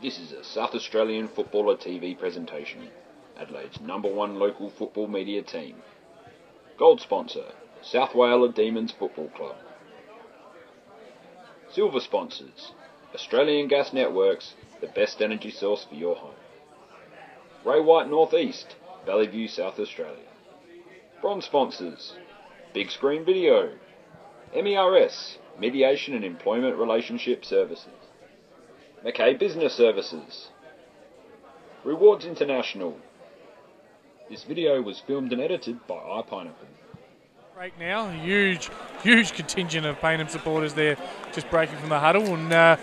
This is a South Australian Footballer TV presentation. Adelaide's #1 local football media team. Gold sponsor, South Wales Demons Football Club. Silver sponsors, Australian Gas Networks, the best energy source for your home. Ray White Northeast, Valley View, South Australia. Bronze sponsors, Big Screen Video, MERS, Mediation and Employment Relationship Services. Mackay Business Services. Rewards International. This video was filmed and edited by Payneham. Right now, huge contingent of Payneham supporters there, just breaking from the huddle. And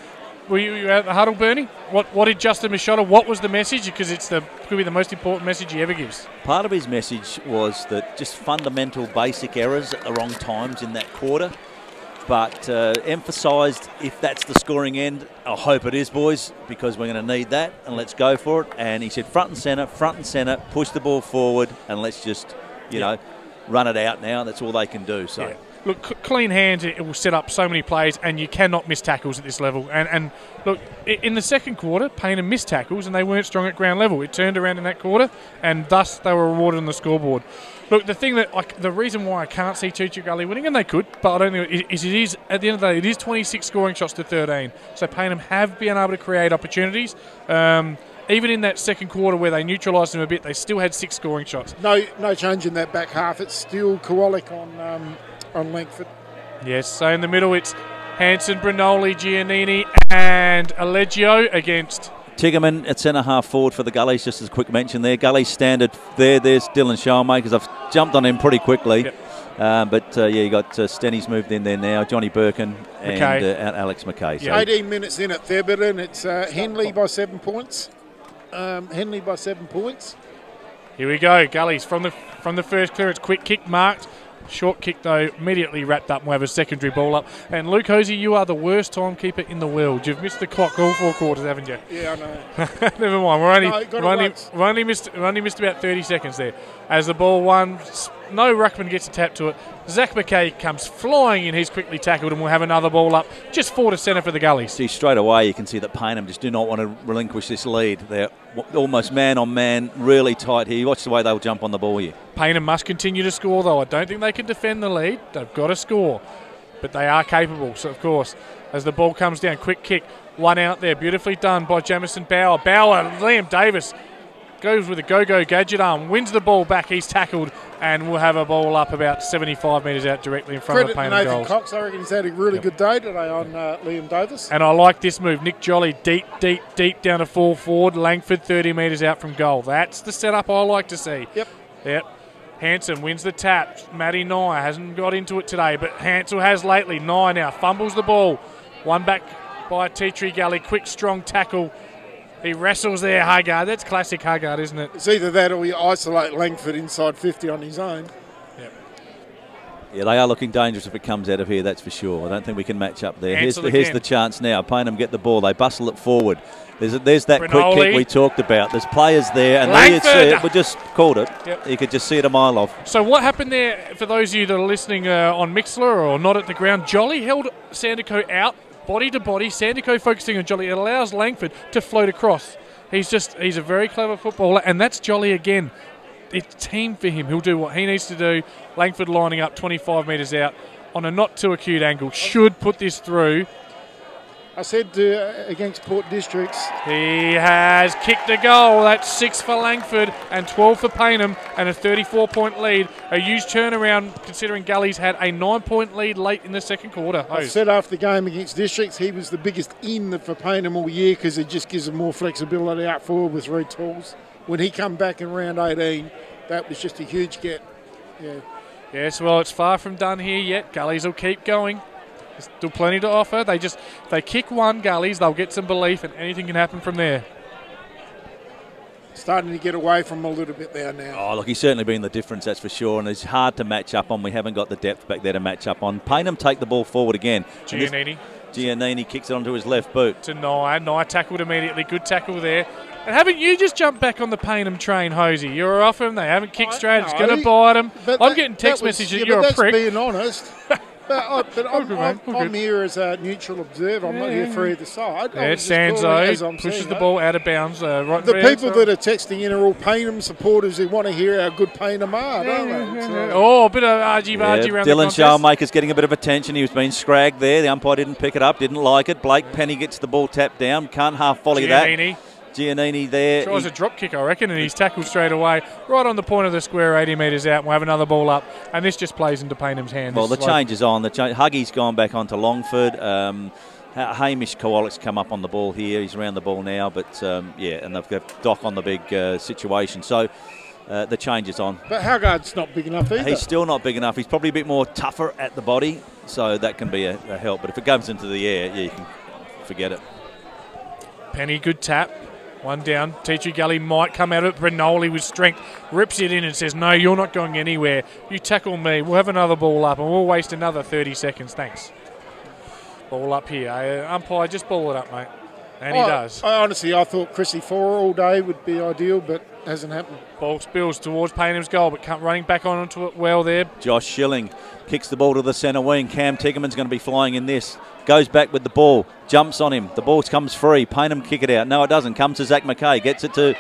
were you at the huddle, Bernie? What did Justin Machado? What was the message? Because could be the most important message he ever gives. Part of his message was that just fundamental, basic errors at the wrong times in that quarter. But emphasised, if that's the scoring end, I hope it is, boys, because we're going to need that, and let's go for it. And he said front and centre, push the ball forward, and let's just, you know, run it out now. That's all they can do. So, look, clean hands, it will set up so many plays, and you cannot miss tackles at this level. And look, in the second quarter, Payneham missed tackles, and they weren't strong at ground level. It turned around in that quarter, and thus they were rewarded on the scoreboard. Look, the reason why I can't see Gully winning, and they could, but I don't think it is at the end of the day, it is 26 scoring shots to 13. So Payneham have been able to create opportunities. Even in that second quarter where they neutralised them a bit, they still had 6 scoring shots. No change in that back half. It's still Kowalik on Langford. Yes, so in the middle it's Hansen, Brinoli, Giannini and Allegio against Tiggerman at centre-half forward for the Gullies, just as a quick mention there. Gullies standard there. There's Dylan Showmakers. I've jumped on him pretty quickly. Yep. You got Stenny's moved in there now, Johnny Birkin and Alex McKay. So 18 minutes in at Theberton. It's Henley by 7 points. Henley by 7 points. Here we go, Gullies from the first clearance. Quick kick marked. Short kick, though, immediately wrapped up and we'll have a secondary ball up. And Luke Hosey, you are the worst timekeeper in the world. You've missed the clock all 4 quarters, haven't you? Yeah, I know. Never mind. We've only missed about 30 seconds there. As the ball won, no ruckman gets a tap to it. Zach McKay comes flying in. He's quickly tackled and we'll have another ball up. Just 4 to centre for the Gullies. See, straight away you can see that Payneham just do not want to relinquish this lead. They're almost man on man, really tight here. Watch the way they'll jump on the ball here. Payneham must continue to score, though. I don't think they can defend the lead. They've got to score. But they are capable. So, of course, as the ball comes down, quick kick. One out there. Beautifully done by Jamison Bauer. Liam Davis goes with a go-go gadget arm, wins the ball back. He's tackled, and we'll have a ball up about 75 metres out directly in front of Payneham Nathan goals. Cox, I reckon he's had a really good day today on Liam Davis. And I like this move. Nick Jolly deep down to full forward. Langford 30 metres out from goal. That's the setup I like to see. Yep. Hansen wins the tap. Matty Nye hasn't got into it today, but Hansel has lately. Nye now fumbles the ball. One back by Tea Gully. Quick, strong tackle. He wrestles there, Haggard. That's classic Haggard, isn't it? It's either that or you isolate Langford inside 50 on his own. Yep. Yeah, they are looking dangerous if it comes out of here, that's for sure. I don't think we can match up there. Here's the chance now. Payneham get the ball. They bustle it forward. There's that Brinoli. quick kick we talked about. There's players there, and we just called it. Yep. You could just see it a mile off. So what happened there, for those of you that are listening on Mixler or not at the ground, Jolly held Sandico out, body to body. Sandico focusing on Jolly. It allows Langford to float across. He's a very clever footballer, and that's Jolly again. It's team for him. He'll do what he needs to do. Langford lining up 25 metres out on a not too acute angle. Should put this through. I said against Port Districts. He has kicked a goal. That's 6 for Langford and 12 for Payneham and a 34-point lead. A huge turnaround considering Gullies had a 9-point lead late in the second quarter. I said after the game against Districts he was the biggest in for Payneham all year because it just gives them more flexibility out forward with Reed Tools. When he come back in round 18, that was just a huge get. Yeah. Yes, well, it's far from done here yet. Gullies will keep going. There's still plenty to offer. If they kick one, Gullies, they'll get some belief and anything can happen from there. Starting to get away from a little bit there now. Oh, look, he's certainly been the difference, that's for sure, and it's hard to match up on. We haven't got the depth back there to match up on. Payneham take the ball forward again. Giannini kicks it onto his left boot. To Nye. Nye tackled immediately. Good tackle there. And haven't you just jumped back on the Payneham train, Hosey? You're off him. They haven't kicked straight. It's going to bite him. I'm getting text messages that you're a prick. Being honest. But I'm here as a neutral observer. I'm not here for either side. Yeah, Sanzo pushes the ball out of bounds. Right the people that are texting in are all Payneham supporters who want to hear how good Payneham are, don't they? Oh, a bit of argy-bargy around Dylan the Showmaker's getting a bit of attention. He was being scragged there. The umpire didn't pick it up, didn't like it. Blake Penny gets the ball tapped down. Can't half volley that. Giannini there. Tries a drop kick, I reckon, and he's tackled straight away, right on the point of the square, 80 metres out, and we'll have another ball up. And this just plays into Payneham's hands. Well, the change is on. Huggy's gone back onto Longford. Hamish Kowalik's come up on the ball here. He's around the ball now, but and they've got Doc on the big situation. So the change is on. But Haggard's not big enough either. He's still not big enough. He's probably a bit more tougher at the body, so that can be a help. But if it goes into the air, you can forget it. Penny, good tap. One down. Teacher Gully might come out of it. Brinoli with strength rips it in and says, no, you're not going anywhere. You tackle me. We'll have another ball up and we'll waste another 30 seconds. Thanks. Ball up here. Umpire, just ball it up, mate. And he does. I thought Chrissy Four all day would be ideal, but hasn't happened. Ball spills towards Payneham's goal, but running back onto it well there. Josh Schilling kicks the ball to the centre wing. Cam Tiggerman's going to be flying in this. Goes back with the ball. Jumps on him. The ball comes free. Payneham kick it out. No, it doesn't. Comes to Zach McKay. Gets it to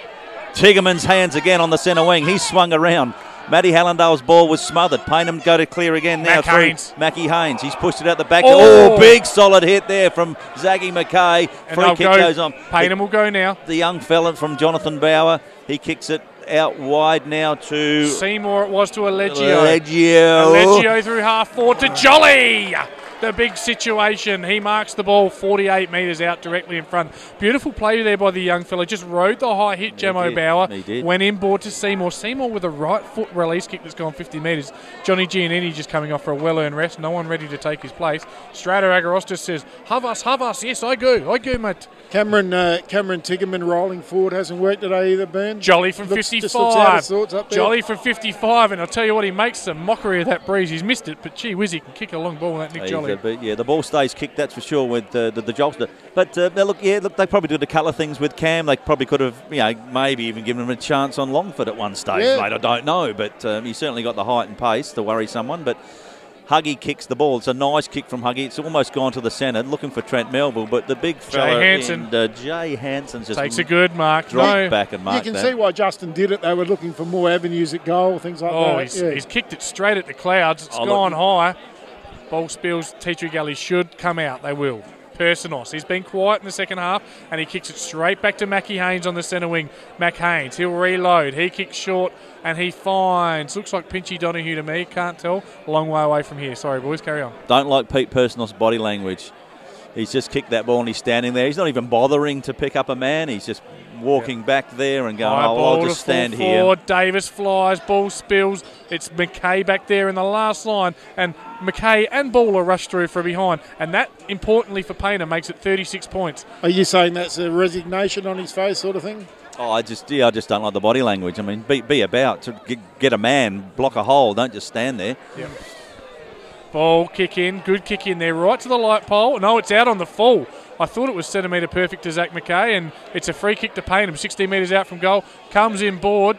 Tiggerman's hands again on the centre wing. He's swung around. Matty Hallandale's ball was smothered. Payneham go to clear again now through Mackie Haynes. He's pushed it out the back. Oh, big solid hit there from Zaggy McKay. Free kick goes on. Payneham will go now. The young fella from Jonathan Bauer. He kicks it out wide now to Seymour. It was to Allegio. Allegio through half forward to Jolly. The big situation. He marks the ball 48 metres out directly in front. Beautiful play there by the young fella. Just rode the high hit, Jamo Bauer. He did. Went inboard to Seymour. Seymour with a right foot release kick that's gone 50 metres. Johnny Giannini just coming off for a well-earned rest. No one ready to take his place. Strato Agarostis says, have us. Yes, I go, mate. Cameron Tiggerman rolling forward hasn't worked today either, Ben. Jolly from 55. Jolly from 55, and I'll tell you what, he makes some mockery of that breeze. He's missed it, but gee whiz, he can kick a long ball, that Nick Jolly. The ball stays kicked, that's for sure, with the jobster. But look, they probably did a couple of things with Cam. They probably could have, maybe even given him a chance on Longford at one stage, mate. I don't know, but he certainly got the height and pace to worry someone. But Huggy kicks the ball. It's a nice kick from Huggy. It's almost gone to the centre, looking for Trent Melville, but the big fella Jay Hansen just takes a good mark. Back and mark. You can see why Justin did it. They were looking for more avenues at goal, things like that. He's kicked it straight at the clouds. It's gone high. Ball spills. Teacher Gully should come out. They will. Persinos. He's been quiet in the second half, and he kicks it straight back to Mackie Haynes on the centre wing. Mac Haynes, he'll reload. He kicks short, and he finds. Looks like Pinchy Donahue to me. Can't tell. A long way away from here. Sorry, boys. Carry on. Don't like Pete Persinos' body language. He's just kicked that ball, and he's standing there. He's not even bothering to pick up a man. He's just walking back there and going, I'll just stand here. Forward. Davis flies, ball spills. It's McKay back there in the last line, and McKay and Baller rush through from behind, and that, importantly for Payneham, makes it 36 points. Are you saying that's a resignation on his face sort of thing? I just don't like the body language. I mean, be about to get a man, block a hole, don't just stand there. Yep. Ball kick in, good kick in there, right to the light pole. No, it's out on the full. I thought it was centimetre perfect to Zach McKay, and it's a free kick to Payneham, 16 metres out from goal. Comes in board,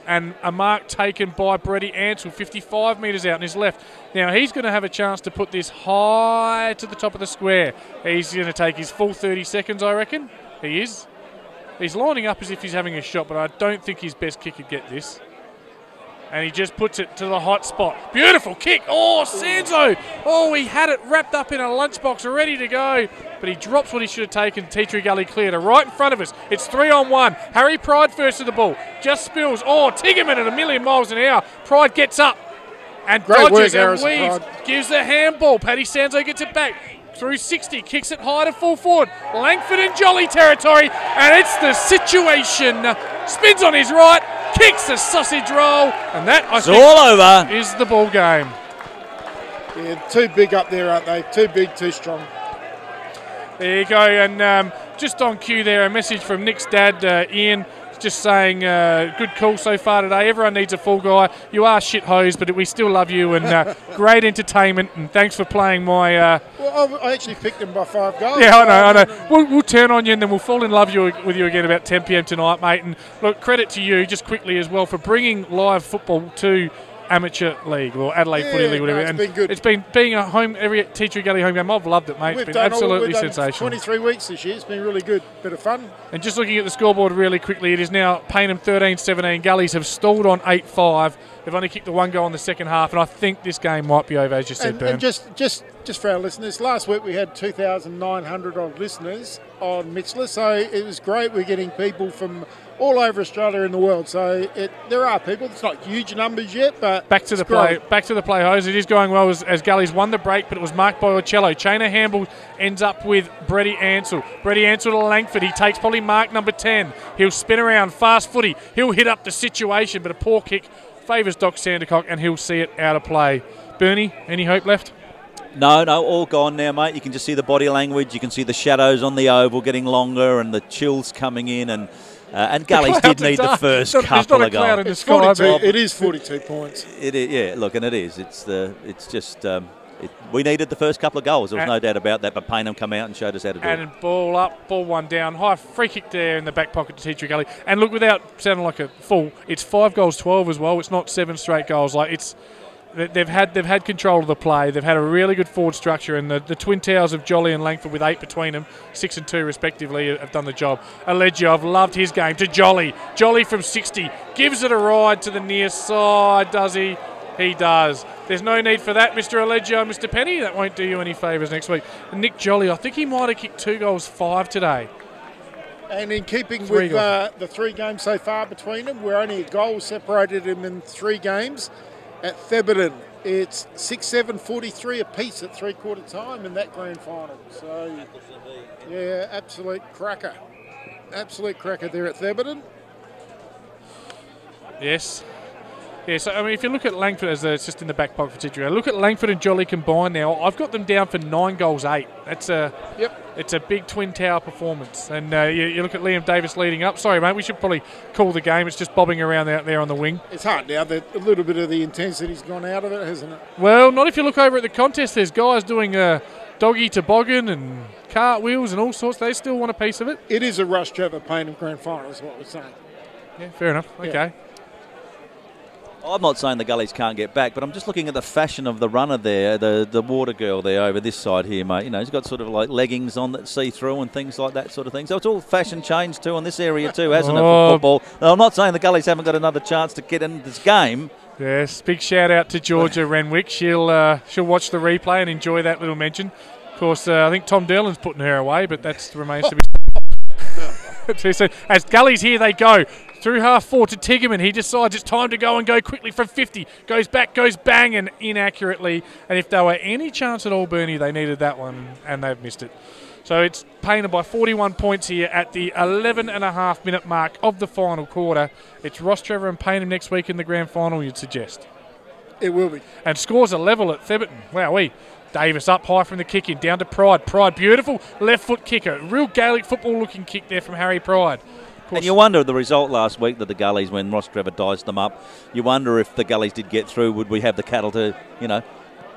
and a mark taken by Brady Ansell, 55 metres out on his left. Now, he's going to have a chance to put this high to the top of the square. He's going to take his full 30 seconds, I reckon. He is. He's lining up as if he's having a shot, but I don't think his best kick could get this. And he just puts it to the hot spot. Beautiful kick. Oh, Sanzo. Oh, he had it wrapped up in a lunchbox ready to go. But he drops what he should have taken. Teacher Gully cleared it right in front of us. It's 3-on-1. Harry Pride first to the ball. Just spills. Oh, Tiggerman at 1,000,000 miles an hour. Pride gets up and dodges and weaves. Gives the handball. Paddy Sanzo gets it back. Through 60, kicks it high to full forward. Langford and Jolly territory, and it's the situation. Spins on his right, kicks the sausage roll, and that, I think, all over. Is the ball game. Yeah, too big up there, aren't they? Too big, too strong. There you go, and just on cue there, a message from Nick's dad, Ian, just saying, good call so far today. Everyone needs a full guy. You are shit hose, but we still love you, and great entertainment, and thanks for playing my... Well, I actually picked him by 5 goals. Yeah, I know. We'll turn on you, and then we'll fall in love with you again about 10 p.m. tonight, mate. And look, credit to you, just quickly as well, for bringing live football to amateur league or Adelaide Footy League, whatever. No, it's been good. It's been being a home every Teacher Gully home game. I've loved it, mate. It's been absolutely sensational. 23 weeks this year. It's been really good. Bit of fun. And just looking at the scoreboard really quickly, it is now Payneham 13-17. Gullies have stalled on 8-5. They've only kicked the one goal in the second half, and I think this game might be over, as you said, Ben. And just for our listeners, last week we had 2,900 odd listeners on Mitchell, so it was great. We're getting people from all over Australia and the world. So there are people. It's not huge numbers yet, but back to the play, Hose. It is going well as Gullies won the break, but it was marked by Ocello. Chainer Hamble ends up with Brady Ansell. Brady Ansell to Langford. He takes probably mark number 10. He'll spin around, fast footy. He'll hit up the situation, but a poor kick favours Doc Sandercock, and he'll see it out of play. Bernie, any hope left? No, all gone now, mate. You can just see the body language. You can see the shadows on the oval getting longer and the chills coming in. And Gullies did need the first couple of goals. It is 42 points. It is, yeah. Look, and it is. We needed the first couple of goals. There was no doubt about that. But Payneham come out and showed us how to do it. And ball up, ball one down, high free kick there in the back pocket to Teacher Gully. And look, without sounding like a fool, it's 5 goals 12 as well. It's not 7 straight goals. Like they've had control of the play. They've had a really good forward structure, and the twin towers of Jolly and Langford with 8 between them, 6 and 2 respectively, have done the job. Aleggio, I've loved his game to Jolly. Jolly from 60 gives it a ride to the near side. Does he? He does. There's no need for that, Mr. Aleggio, Mr. Penny. That won't do you any favours next week. And Nick Jolly, I think he might have kicked 2 goals 5 today. And in keeping with the 3 games so far between them, we're only a goal separated them in 3 games. At Theberton, it's 6-7, 43 apiece at 3/4 time in that grand final. So, yeah, absolute cracker. Absolute cracker there at Theberton. Yes. Yeah, so, I mean, if you look at Langford, as it's just in the back pocket for Teacher, look at Langford and Jolly combined now. I've got them down for 9 goals 8. That's It's a big twin tower performance. And you look at Liam Davis leading up. Sorry, mate, we should probably call the game. It's just bobbing around out there on the wing. It's hard now that a little bit of the intensity's gone out of it, hasn't it? Well, not if you look over at the contest. There's guys doing doggy toboggan and cartwheels and all sorts. They still want a piece of it. It is a rush to have a Payneham grand final, is what we're saying. Yeah, fair enough. Okay. Yeah. I'm not saying the Gullies can't get back, but I'm just looking at the fashion of the runner there, the water girl there over this side here, mate. You know, he's got sort of like leggings on that see through and things like that sort of thing. So it's all fashion change too on this area too, hasn't it, for football? Now, I'm not saying the Gullies haven't got another chance to get into this game. Yes, big shout out to Georgia Renwick. She'll watch the replay and enjoy that little mention. Of course, I think Tom Derlin's putting her away, but that remains to be seen. As Gullies here they go. Through half 4 to Tiggerman. He decides it's time to go and go quickly from 50. Goes back, goes bang, and inaccurately. And if there were any chance at all, Bernie, they needed that one, and they've missed it. So it's Payneham by 41 points here at the 11.5-minute mark of the final quarter. It's Ross Trevor and Payneham next week in the grand final, you'd suggest. It will be. And scores a level at Theberton. Wowee. Davis up high from the kick in, down to Pride. Pride, beautiful left foot kicker. Real Gaelic football looking kick there from Harry Pride. And you wonder the result last week that the Gullies, when Ross Trevor diced them up, you wonder if the Gullies did get through, would we have the cattle to,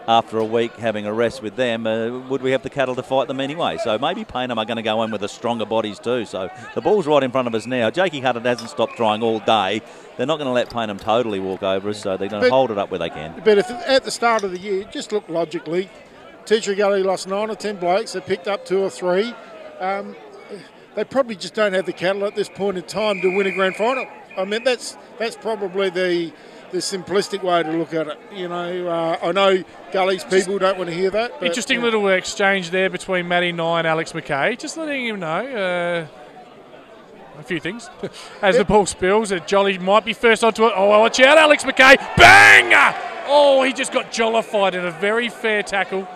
after a week having a rest with them, would we have the cattle to fight them anyway? So maybe Payneham are going to go in with the stronger bodies too. So the ball's right in front of us now. Jakey Hutton hasn't stopped trying all day. They're not going to let Payneham totally walk over us, so they're going to hold it up where they can. But if at the start of the year, just look logically, Teacher Gully lost 9 or 10 blokes. They picked up 2 or 3. They probably just don't have the cattle at this point in time to win a grand final. I mean, that's probably the simplistic way to look at it. I know Gully's people don't want to hear that. But, interesting little exchange there between Matty Nye and Alex McKay. Just letting him know a few things. As the ball spills, Jolly might be first onto it. Oh, watch out, Alex McKay. Bang! Oh, he just got jollified in a very fair tackle.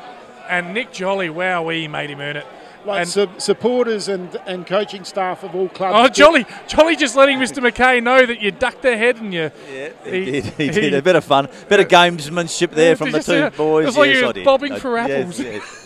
And Nick Jolly, wow, he made him earn it. Like supporters and coaching staff of all clubs. Oh, Jolly just letting Mr. McKay know that you ducked their head and you... Yeah, he did. A bit of fun. Bit of gamesmanship there from the two boys. It's like you were bobbing for apples. Yes.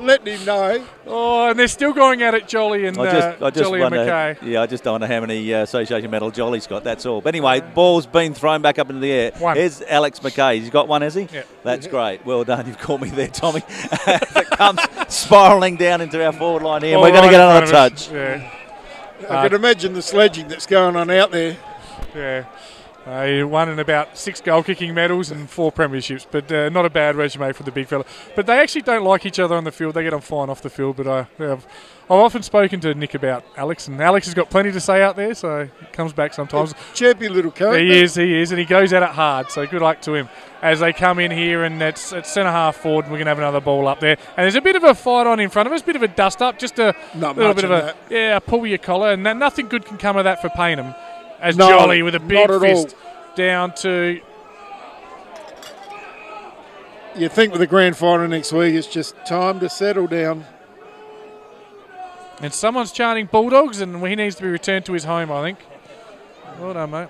Letting him know. Oh, and they're still going at it, Jolly and Jolly and McKay. Yeah, I just don't wonder how many association medal Jolly's got, that's all. But anyway, ball's been thrown back up into the air. One. Here's Alex McKay. He's got one, has he? Yeah. That's great. Well done. You've caught me there, Tommy. It comes spiralling down into our forward line here. We're going to get another touch. Yeah. I can imagine the sledging that's going on out there. Yeah. He won in about 6 goal-kicking medals and 4 premierships, but not a bad resume for the big fella. But they actually don't like each other on the field. They get on fine off the field. But I've often spoken to Nick about Alex, and Alex has got plenty to say out there, so he comes back sometimes. Chirpy little coach. He is, and he goes at it hard, so good luck to him. As they come in here, and it's centre-half forward, and we're going to have another ball up there. And there's a bit of a fight on in front of us, a bit of a dust-up, just a little bit of a pull your collar, and nothing good can come of that for Payneham. As Jolly with a big fist down to... You think with the grand final next week, it's just time to settle down. And someone's chanting Bulldogs, and he needs to be returned to his home, I think. Well done, mate.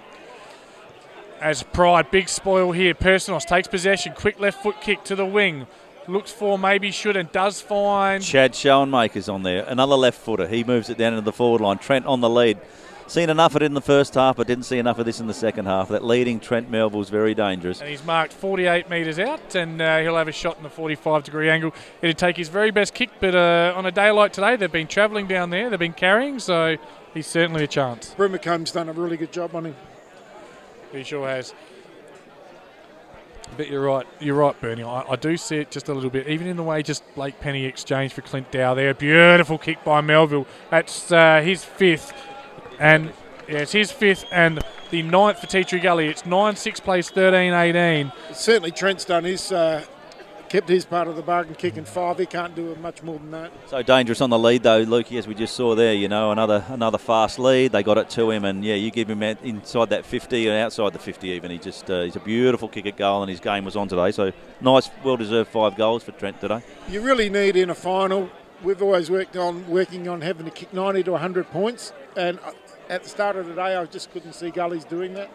As Pride, big spoil here. Personos takes possession. Quick left foot kick to the wing. Looks for, maybe should, and does find... Chad Schoenmaker's on there. Another left footer. He moves it down into the forward line. Trent on the lead. Seen enough of it in the first half, but didn't see enough of this in the second half. That leading Trent Melville's very dangerous. And he's marked 48 metres out, and he'll have a shot in the 45-degree angle. It'd take his very best kick, but on a day like today, they've been travelling down there. They've been carrying, so he's certainly a chance. Brimacombe's done a really good job on him. He sure has. But you're right, Bernie. I do see it just a little bit, even in the way just Blake Penny exchanged for Clint Dow there. Beautiful kick by Melville. That's his 5th. And yeah, it's his 5th and the 9th for Tea Tree Gully. It's 9-6 plays 13-18. Certainly Trent's done his, kept his part of the bargain, kicking 5. He can't do much more than that. So dangerous on the lead though, Lukey, as we just saw there. You know, another fast lead. They got it to him, and yeah, you give him inside that 50 and outside the 50 even. He just he's a beautiful kick at goal, and his game was on today. So nice, well-deserved 5 goals for Trent today. You really need in a final. We've always working on having to kick 90 to 100 points, and at the start of the day, I just couldn't see Gullies doing that.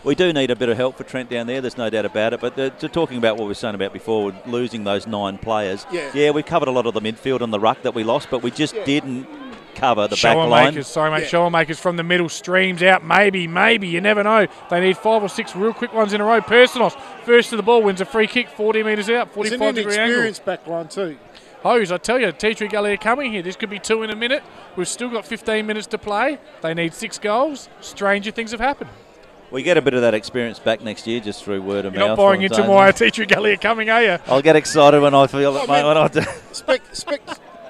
We do need a bit of help for Trent down there, there's no doubt about it, but talking about what we were saying about before, losing those 9 players, yeah, we covered a lot of the midfield and the ruck that we lost, but we just didn't cover the back line. Showermakers from the middle, streams out, maybe, you never know. They need 5 or 6 real quick ones in a row. Personos, first to the ball, wins a free kick, 40 metres out, 45-degree angle. It's an inexperienced back line too. Hose, I tell you, Tea Tree Gully are coming here. This could be 2 in a minute. We've still got 15 minutes to play. They need 6 goals. Stranger things have happened. We get a bit of that experience back next year just through word of mouth. You're not buying into my Tea Tree Gully are coming, are you? I'll get excited when I feel it, mate. When I do.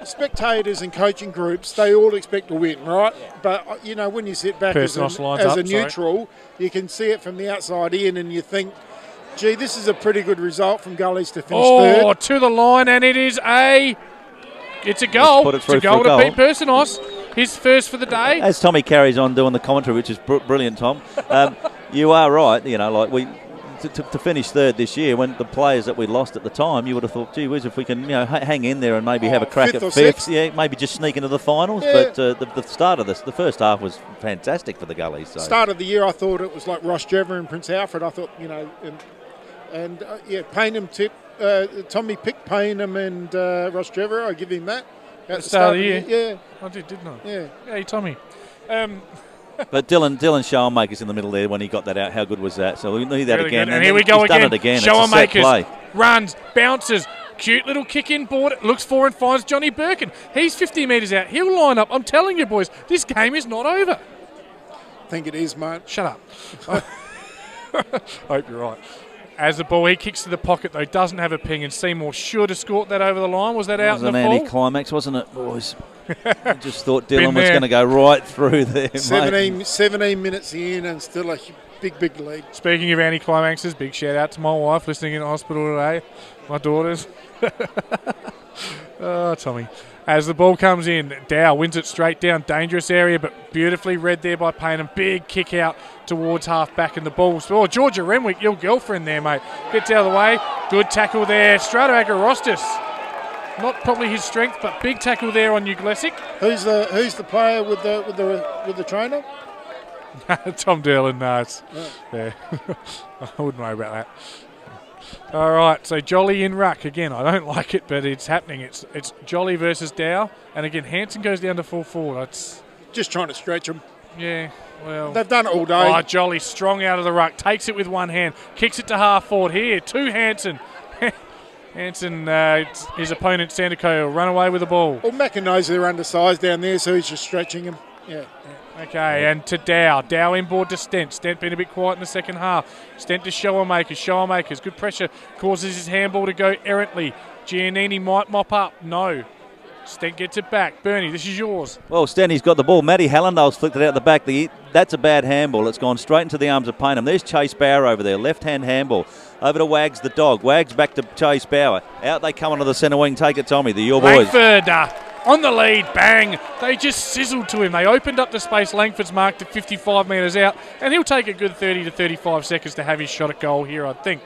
Spectators and coaching groups, they all expect to win, right? Yeah. But, you know, when you sit back as a neutral, you can see it from the outside in, and you think, gee, this is a pretty good result from Gullies to finish third. Oh, to the line, and it's a goal. It's a goal to Pete Personos. His first for the day. As Tommy carries on doing the commentary, which is brilliant, Tom, you are right. You know, like to finish third this year, when the players that we lost at the time, you would have thought, gee whiz, if we can, hang in there and maybe have a crack at 5th, yeah, maybe just sneak into the finals. Yeah. But the start of the first half was fantastic for the Gullies. So. Start of the year, I thought it was like Ross Jevver and Prince Alfred. I thought, And Payneham Tommy picked Payneham and Ross Jevver. I give him that. At the start of the year? Yeah. I didn't I? Yeah. Hey, Tommy. But Dylan Schoenmaker's in the middle there when he got that out. How good was that? So we need that really again. Good. And here we go again. Done it again. Schoenmakers runs, bounces. Cute little kick in board. Looks for and finds Johnny Birkin. He's 50 metres out. He'll line up. I'm telling you, boys, this game is not over. I think it is, mate. Shut up. I hope you're right. As the ball, he kicks to the pocket, though, doesn't have a ping, and Seymour sure to escort that over the line. Was that out in the fall? It was an anti-climax, wasn't it, boys? I just thought Dylan was going to go right through there, 17 minutes in and still a big lead. Speaking of anti-climaxes, big shout-out to my wife listening in hospital today. My daughters. Oh, Tommy. As the ball comes in, Dow wins it straight down. Dangerous area, but beautifully read there by Payneham. Big kick out towards half-back in the ball. Oh, Georgia Renwick, your girlfriend there, mate. Gets out of the way. Good tackle there. Strato Agarostis. Not probably his strength, but big tackle there on Uglesic. Who's the player with the trainer? Tom Derlin, no. Yeah. I wouldn't worry about that. All right, so Jolly in ruck again. I don't like it, but it's happening. It's Jolly versus Dow, and again Hansen goes down to full forward. It's just trying to stretch them. Yeah, well, they've done it all day. Oh, Jolly strong out of the ruck, takes it with one hand, kicks it to half forward here to Hansen. Hansen, his opponent Sandico will run away with the ball. Well, Macca knows they're undersized down there, so he's just stretching them. Yeah. Okay, and to Dow. Dow inboard to Stent. Stent been a bit quiet in the second half. Stent to Showermakers. Showermakers, good pressure, causes his handball to go errantly. Giannini might mop up. No. Stent gets it back. Bernie, this is yours. Well, Stenty's got the ball. Matty Hallandale's flicked it out the back. That's a bad handball. It's gone straight into the arms of Payneham. There's Chase Bauer over there. Left-hand handball. Over to Wags the dog. Wags back to Chase Bauer. Out they come onto the centre wing. Take it, Tommy. They're your boys. Langford on the lead. Bang. They just sizzled to him. They opened up the space. Langford's marked at 55 metres out. And he'll take a good 30 to 35 seconds to have his shot at goal here, I think.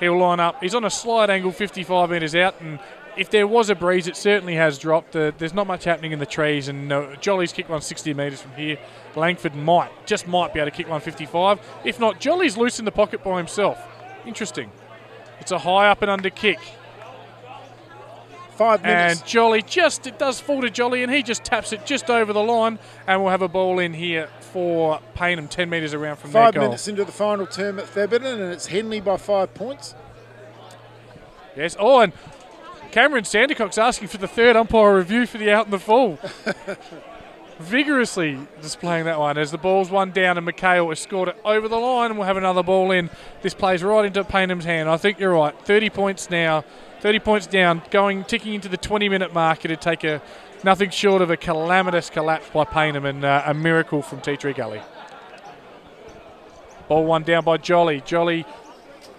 He'll line up. He's on a slight angle 55 metres out, and if there was a breeze, it certainly has dropped. There's not much happening in the trees, and Jolly's kicked one 60 metres from here. Langford might be able to kick one 55. If not, Jolly's loose in the pocket by himself. Interesting. It's a high up and under kick. 5 minutes. And Jolly it does fall to Jolly, and he just taps it just over the line, and we'll have a ball in here for Payneham, 10 metres around from their goal. 5 minutes into the final term at Thebarton, and it's Henley by 5 points. Yes. Oh, and Cameron Sandercock's asking for the third umpire review for the out and the full. Vigorously displaying that one as the ball's one down, and McHale has scored it over the line, and we'll have another ball in. This plays right into Payneham's hand. I think you're right. 30 points now. 30 points down, ticking into the 20-minute mark. It'd take nothing short of a calamitous collapse by Payneham and a miracle from Tea Tree Gully. Ball one down by Jolly. Jolly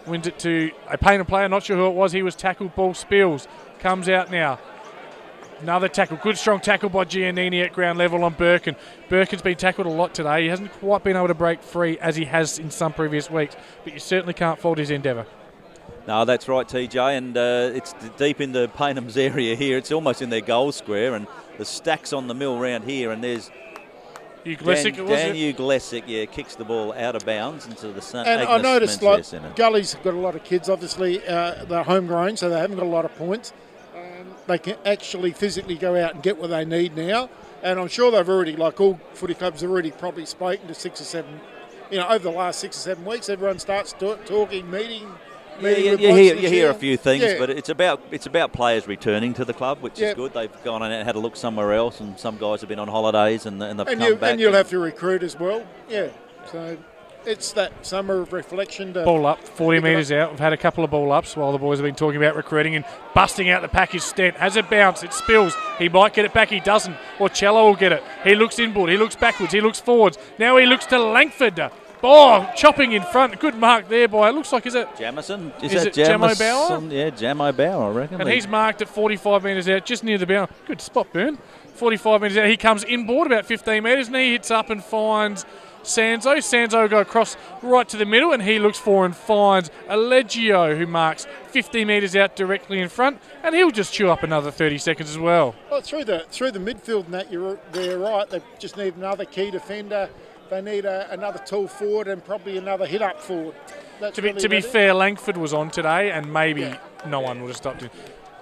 wins it to a Payneham player, not sure who it was. He was tackled, ball spills. Comes out now. Another tackle, good strong tackle by Giannini at ground level on Birkin. Birkin's been tackled a lot today. He hasn't quite been able to break free as he has in some previous weeks, but you certainly can't fault his endeavour. No, that's right, TJ, and it's deep into Payneham's area here. It's almost in their goal square, and the stack's on the mill round here, and there's Uglesic, Dan Uglesic, kicks the ball out of bounds into the centre. And I noticed, Gully's got a lot of kids, obviously, they're homegrown, so they haven't got a lot of points. They can actually physically go out and get what they need now, and I'm sure they've already, like all footy clubs, have already probably spoken to 6 or 7, over the last 6 or 7 weeks, everyone starts talking, meeting. You hear a few things, but it's about players returning to the club, which is good. They've gone and had a look somewhere else, and some guys have been on holidays and they've come back. And you'll have to recruit as well. Yeah, so it's that summer of reflection. Ball up, 40 metres out. We've had a couple of ball ups while the boys have been talking about recruiting, and busting out the package. Stent has a bounce, it spills. He might get it back, he doesn't. Or Cello will get it. He looks inboard, he looks backwards, he looks forwards. Now he looks to Langford. Oh, chopping in front. Good mark there by, it looks like, is it Jamison? Is it Jamo Bauer? Yeah, Jamo Bauer, I reckon. And he's marked at 45 metres out, just near the boundary. Good spot, Burn. 45 metres out. He comes inboard about 15 metres, and he hits up and finds Sanzo. Sanzo go across right to the middle, and he looks for and finds Allegio, who marks 50 metres out directly in front, and he'll just chew up another 30 seconds as well. Well, through the midfield and that, they're right. They just need another key defender. They need another tall forward and probably another hit-up forward. To be fair, Langford was on today, and maybe no one would have stopped him.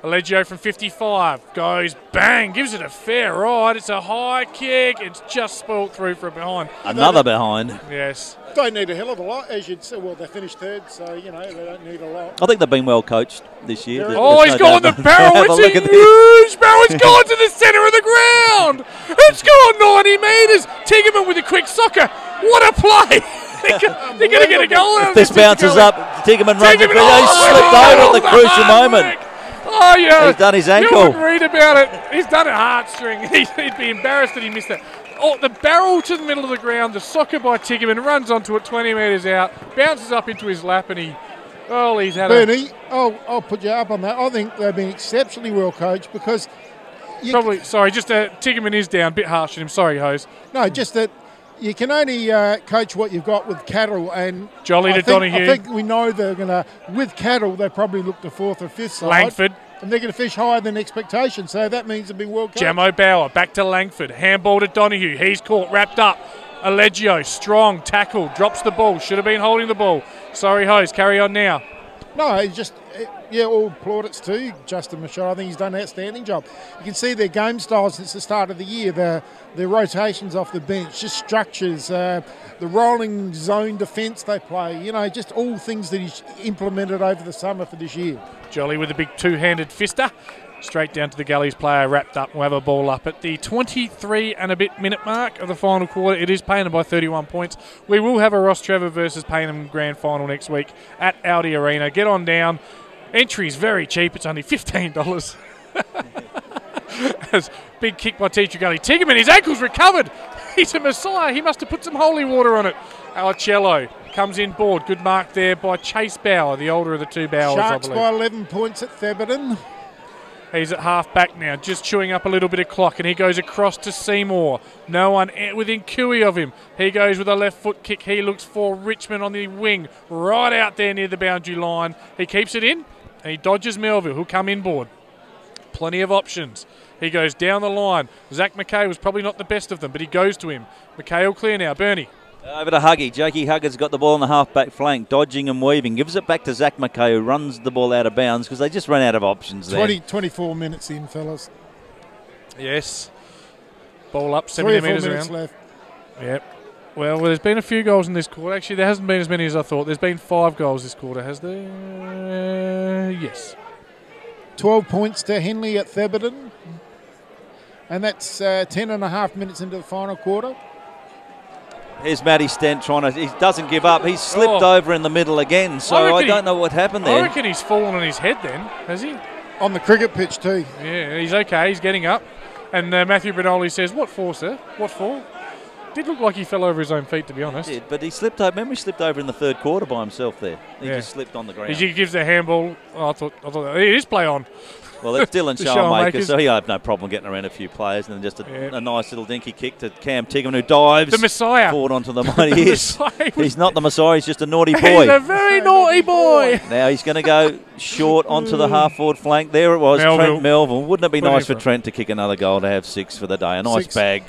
Allegio from 55 goes bang, gives it a fair ride. It's a high kick. It's just spoilt through for a behind. Another behind. Yes. Don't need a hell of a lot, as you'd say. Well, they finished third, so they don't need a lot. I think they've been well coached this year. He's gone the barrel. It's a huge barrel. It's gone to the centre of the ground. It's gone 90 metres. Tigerman with a quick soccer. What a play. They're going to get a goal out of this. If this bounces up, Tigerman runs across. He slipped over at the crucial moment. Oh, yeah. He's done his ankle. You wouldn't read about it. He's done a heartstring. He'd be embarrassed that he missed that. Oh, the barrel to the middle of the ground, the soccer by Tigerman, runs onto it 20 metres out, bounces up into his lap, and he's had Bernie, I'll put you up on that. I think they've been exceptionally well coached because... Tigerman is down, a bit harsh on him. Sorry, Hose. No, just that you can only coach what you've got with Cattle and... Jolly to Donahue. I think we know they're going to... With Cattle, they probably look to fourth or fifth side. Langford. And they're going to fish higher than expectation, so that means they've been well coached. Jamo Bauer, back to Langford. Handball to Donahue. He's caught, wrapped up. Allegio, strong tackle, drops the ball. Should have been holding the ball. Sorry, Hose, carry on now. No, it's just... all plaudits to Justin Michaud. I think he's done an outstanding job. You can see their game style since the start of the year, their rotations off the bench, just structures, the rolling zone defence they play, just all things that he's implemented over the summer for this year. Jolly with a big two-handed fister. straight down to the Gullies player, wrapped up. We'll have a ball up at the 23 and a bit minute mark of the final quarter. It is Payneham by 31 points. We will have a Ross Trevor versus Payneham grand final next week at Audi Arena. Get on down. Entry's very cheap. It's only $15. Big kick by Teacher Gully. Tiggerman, his ankle's recovered. He's a messiah. He must have put some holy water on it. Alicello comes in board. Good mark there by Chase Bauer, the older of the two Bowers, Sharks I believe. by 11 points at Theberton. He's at half back now, just chewing up a little bit of clock, and he goes across to Seymour. No one within cooey of him. He goes with a left foot kick. He looks for Richmond on the wing, right out there near the boundary line. He keeps it in, and he dodges Melville, who'll come inboard. Plenty of options. He goes down the line. Zach McKay was probably not the best of them, but he goes to him. McKay will clear now. Bernie. Over to Huggy. Jakey Hugger's got the ball on the half-back flank, dodging and weaving. Gives it back to Zach McKay, who runs the ball out of bounds because they just ran out of options there. 24 minutes in, fellas. Yes. Ball up, 70 metres around. Left. Yep. Well, there's been a few goals in this quarter. Actually, there hasn't been as many as I thought. There's been 5 goals this quarter, has there? Yes. 12 points to Henley at Theberton. And that's 10 and a half minutes into the final quarter. Here's Matty Stent trying to... He doesn't give up. He's slipped over in the middle again, so I don't know what happened there. I reckon he's fallen on his head then, has he? On the cricket pitch too. Yeah, he's okay. He's getting up. And Matthew Brinoli says, "What for, sir? What for?" Did look like he fell over his own feet, to be honest. He did, but he slipped over. Remember, he slipped over in the third quarter by himself there. He just slipped on the ground. He gives the handball. Oh, I thought it is play on. Well, it's Dylan The Showmaker, so he'll have no problem getting around a few players, and then just a nice little dinky kick to Cam Tiggerman, who dives the Messiah forward onto the money. He is. He's not the Messiah, he's just a naughty boy. He's a very naughty boy. Now he's going to go short onto the half-forward flank. There it was, Trent Melville. Wouldn't it be nice for Trent to kick another goal to have 6 for the day? A nice bag.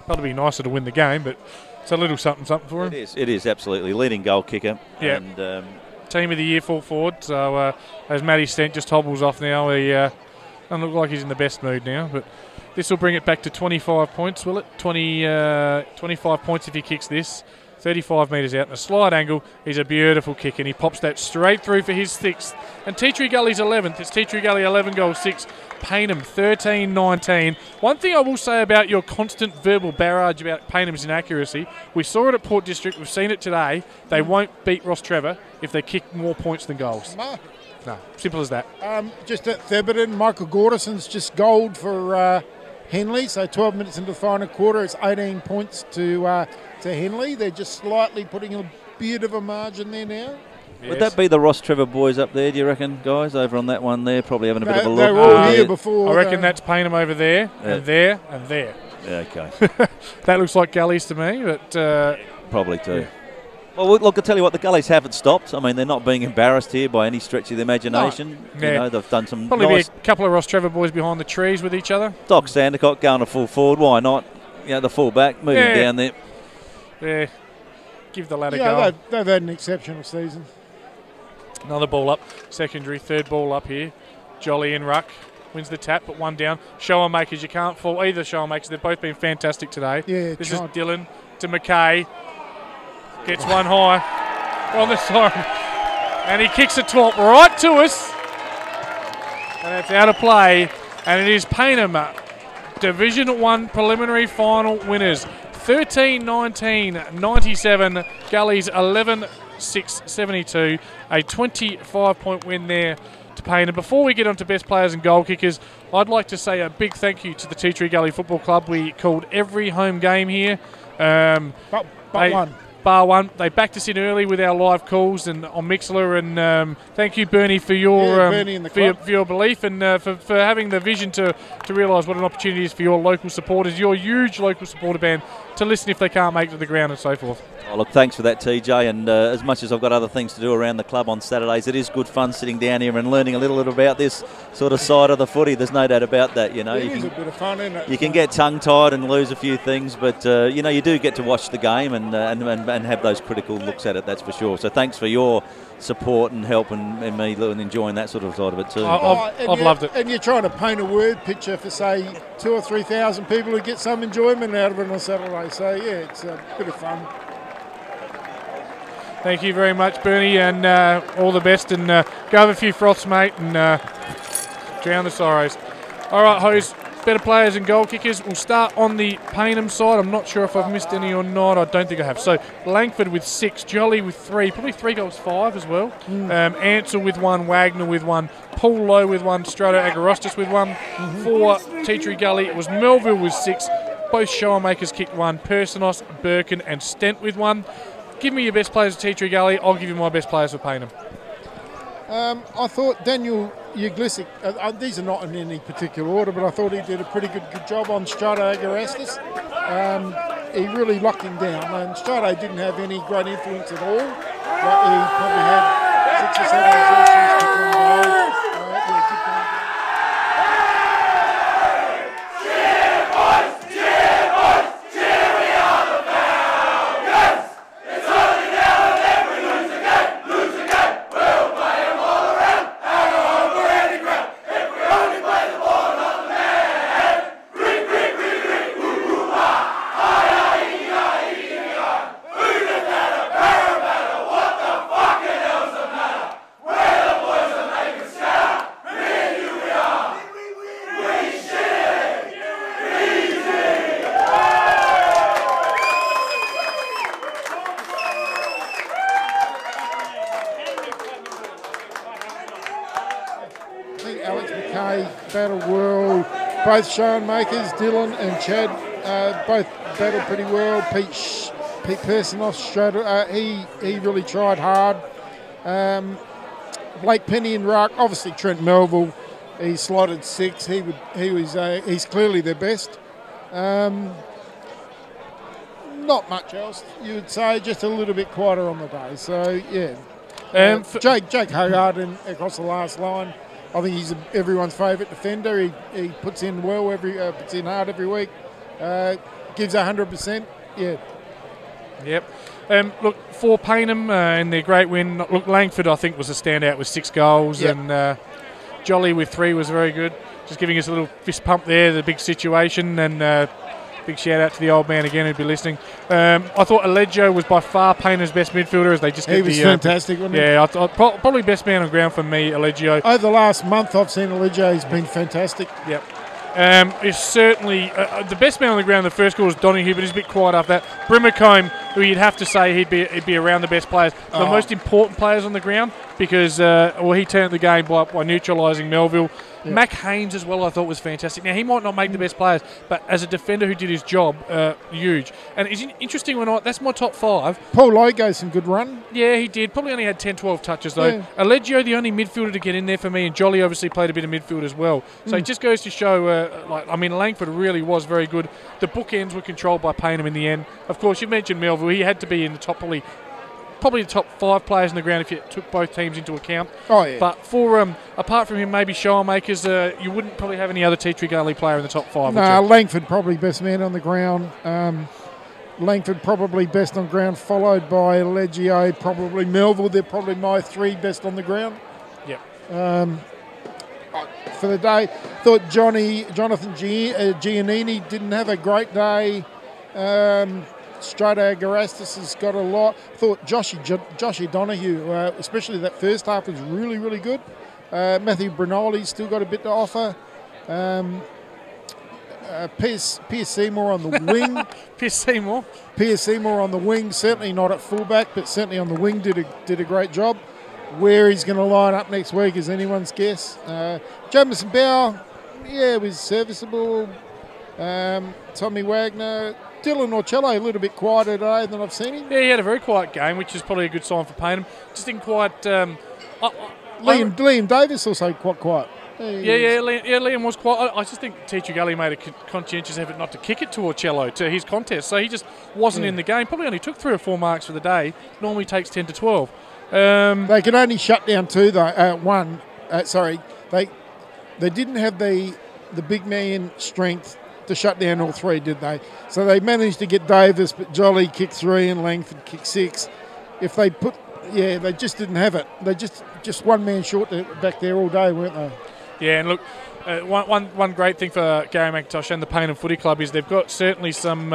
That'd be nicer to win the game, but it's a little something for him. It is absolutely. Leading goal kicker. Yeah. And, Team of the year full forward. So as Matty Stent just hobbles off now, he doesn't look like he's in the best mood now, but this will bring it back to 25 points, will it? 25 points if he kicks this. 35 metres out in a slide angle. He's a beautiful kick, and he pops that straight through for his 6th. And Tea Tree Gully's 11th. It's Tea Tree Gully 11 goals 6. Payneham 13-19. One thing I will say about your constant verbal barrage about Payneham's inaccuracy, we saw it at Port District, we've seen it today. They won't beat Ross Trevor if they kick more points than goals. No, simple as that. Just at Theberton, Michael Gordison's just gold for Henley. So 12 minutes into the final quarter, it's 18 points to Henley. They're just slightly putting a bit of a margin there now. Yes. Would that be the Ross Trevor boys up there, do you reckon, guys, over on that one there? Probably having a bit of a look. They were all here before. I reckon that's Payneham over there, and there, and there. Yeah, okay. That looks like Gullies to me, but... probably too. Yeah. Well, look, I'll tell you what, the Gullies haven't stopped. I mean, they're not being embarrassed here by any stretch of the imagination. No. You know, they've done some probably nice... be a couple of Ross Trevor boys behind the trees with each other. Doc Sandercock going to full forward. Why not? You know, the full back moving down there. Yeah. Give the lad a go. They've had an exceptional season. Another ball up. Secondary, third ball up here. Jolly in ruck. Wins the tap, but one down. Shower makers, you can't fault either shower makers. They've both been fantastic today. Yeah, this is Dylan to McKay. Gets one high on the side. And he kicks a top right to us. And it's out of play. And it is Payneham, Division 1 preliminary final winners. 13-19-97. Gullies 11-6-72. A 25-point win there to Payneham. Before we get on to best players and goal kickers, I'd like to say a big thank you to the Tea Tree Gully Football Club. We called every home game here. Bar one. They backed us in early with our live calls and on Mixler, and thank you, Bernie, for your for your belief and for having the vision to realise what an opportunity is for your local supporters, your huge local supporter band, to listen if they can't make it to the ground and so forth. Oh, look, thanks for that, TJ. And as much as I've got other things to do around the club on Saturdays, it is good fun sitting down here and learning a little bit about this sort of side of the footy. There's no doubt about that. You know, it is a bit of fun, isn't it? You can get tongue-tied and lose a few things, but you know, you do get to watch the game and have those critical looks at it. That's for sure. So thanks for your support and help and me enjoying that sort of side of it too. I've loved it. And you're trying to paint a word picture for, say, 2,000 or 3,000 people who get some enjoyment out of it on Saturday. So yeah, it's a bit of fun. Thank you very much, Bernie, and all the best. And go have a few froths, mate, and drown the sorrows. All right, Hose. Better players and goal kickers. We'll start on the Payneham side. I'm not sure if I've missed any or not. I don't think I have. So Langford with 6, Jolly with 3, probably 3 goals, 5 as well. Ansell with 1, Wagner with 1, Paul Lowe with 1, Strato Agorostis with 1. For Tea Tree Gully, it was Melville with 6. Both Shoremakers kicked 1, Persinos, Birkin and Stent with 1. Give me your best players at Tea Tree Gully. I'll give you my best players for Payneham. I thought Daniel Uglisic, these are not in any particular order, but I thought he did a pretty good job on Strato Agorastis. He really locked him down, and Strato didn't have any great influence at all. But he probably had 6 or 7 possessions to one goal. Both Shoremakers, Dylan and Chad, both battled pretty well. Pete Persinos, Strato, he really tried hard. Blake Penny and Ruck, obviously Trent Melville, he slotted 6. He's clearly their best. Not much else, you would say, just a little bit quieter on the day. So yeah, Jake Hogarth across the last line. I think he's everyone's favourite defender. He puts in well puts in hard every week. Gives 100%. Yeah. Yep. Look, for Payneham in their great win. Look, Langford I think was a standout with 6 goals, and Jolly with 3 was very good. Just giving us a little fist pump there. The big situation, and big shout out to the old man again who'd be listening. I thought Aleggio was by far Payneham's best midfielder as they just he was fantastic, wasn't he? Yeah, I thought probably best man on ground for me, Aleggio. Over the last month I've seen Aleggio, he's been fantastic. Yep. Is certainly the best man on the ground in the first quarter was Donahue, but he's a bit quiet after that. Brimacombe, who you'd have to say he'd be around the best players, the most important players on the ground, because he turned the game by neutralising Melville. Yep. Mac Haynes as well I thought was fantastic. Now, he might not make the best players, but as a defender who did his job, huge. And it's interesting or not, that's my top 5. Paul Lowe gave some good run. Yeah, he did. Probably only had 10-12 touches, though. Yeah. Aleggio, the only midfielder to get in there for me, and Jolly obviously played a bit of midfield as well. So it just goes to show, Langford really was very good. The bookends were controlled by Payneham in the end. Of course, you mentioned Melville. He had to be in the top, probably the top 5 players on the ground if you took both teams into account. Oh, yeah. But for apart from him, maybe Shoremakers, you wouldn't probably have any other Tea Tree Gully player in the top 5. No, Langford probably best man on the ground. Langford probably best on ground, followed by Aleggio, probably Melville. They're probably my 3 best on the ground. Yep. For the day, thought Jonathan Giannini didn't have a great day. Strato Agorastis has got a lot. Thought Joshy Donahue, especially that first half, was really, really good. Matthew Brinoli's still got a bit to offer. Pierce Seymour on the wing. Pierce Seymour on the wing, certainly not at fullback, but certainly on the wing did a great job. Where he's going to line up next week is anyone's guess. Jamison Bauer, was serviceable. Tommy Wagner. Dylan Orcello a little bit quieter today than I've seen him. Yeah, he had a very quiet game, which is probably a good sign for Payneham. Just didn't quite... Liam Davis also quite quiet. Liam was quiet. I just think Tea Tree Gully made a conscientious effort not to kick it to Orcello, to his contest, so he just wasn't in the game. Probably only took 3 or 4 marks for the day. Normally takes 10 to 12. They could only shut down 2 though. They didn't have the big man strength to shut down all 3, did they? So they managed to get Davis, but Jolly kicked 3 and Langford kicked 6. If they they just didn't have it. They just one man short back there all day, weren't they? Yeah, and look, one great thing for Gary McIntosh and the Payneham Footy Club is they've got certainly some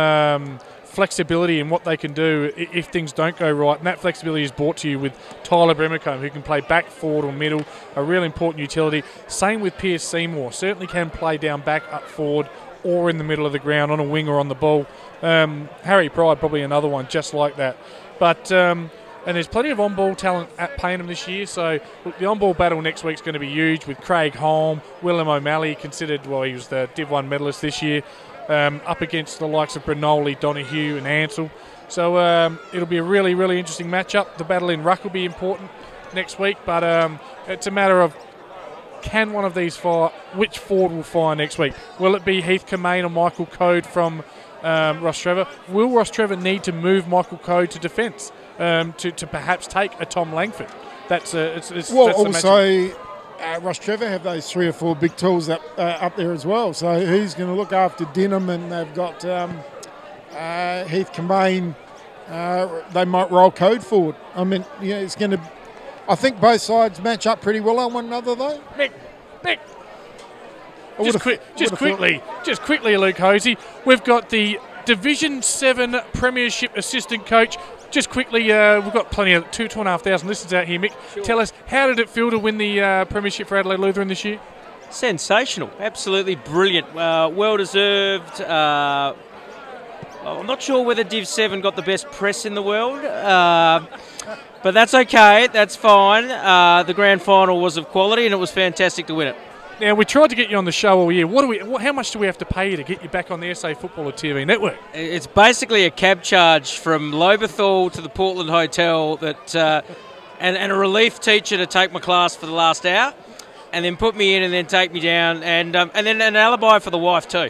flexibility in what they can do if things don't go right, and that flexibility is brought to you with Tyler Bremicombe, who can play back, forward or middle, a real important utility. Same with Pierce Seymour, certainly can play down back, up forward or in the middle of the ground on a wing or on the ball. Harry Pride probably another one just like that. But and there's plenty of on-ball talent at Payneham this year, so look, the on-ball battle next week's going to be huge with Craig Holm, Willem O'Malley, considered, well, he was the Div 1 medalist this year, up against the likes of Brinoli, Donahue and Ansell. So it'll be a really, really interesting matchup. The battle in ruck will be important next week, but it's a matter of can one of these fire, which forward will fire next week? Will it be Heath Kemain or Michael Code from Ross Trevor? Will Ross Trevor need to move Michael Code to defence to perhaps take a Tom Langford? That's also Ross Trevor have those 3 or 4 big tools up there as well. So he's going to look after Denham, and they've got Heath Kemain. They might roll Code forward. I mean, it's going to. I think both sides match up pretty well on one another, though. Mick. Just quickly, Luke Hosey. We've got the Division 7 Premiership Assistant Coach. Just quickly, we've got plenty of 2,500 listeners out here, Mick. Sure. Tell us, how did it feel to win the Premiership for Adelaide Lutheran this year? Sensational. Absolutely brilliant. Well-deserved. I'm not sure whether Div 7 got the best press in the world, but that's okay. That's fine. The grand final was of quality, and it was fantastic to win it. Now, we tried to get you on the show all year. How much do we have to pay you to get you back on the SA Footballer TV network? It's basically a cab charge from Lobethal to the Portland Hotel and a relief teacher to take my class for the last hour, and then put me in and then take me down, and then an alibi for the wife too,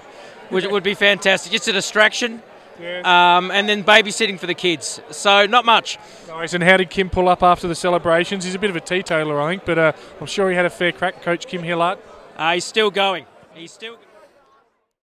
which would be fantastic. Just a distraction. Yes. And then babysitting for the kids. So not much. Nice. And how did Kim pull up after the celebrations? He's a bit of a teetotaler, I think, but I'm sure he had a fair crack, Coach Kim Hillard. He's still going. He's still.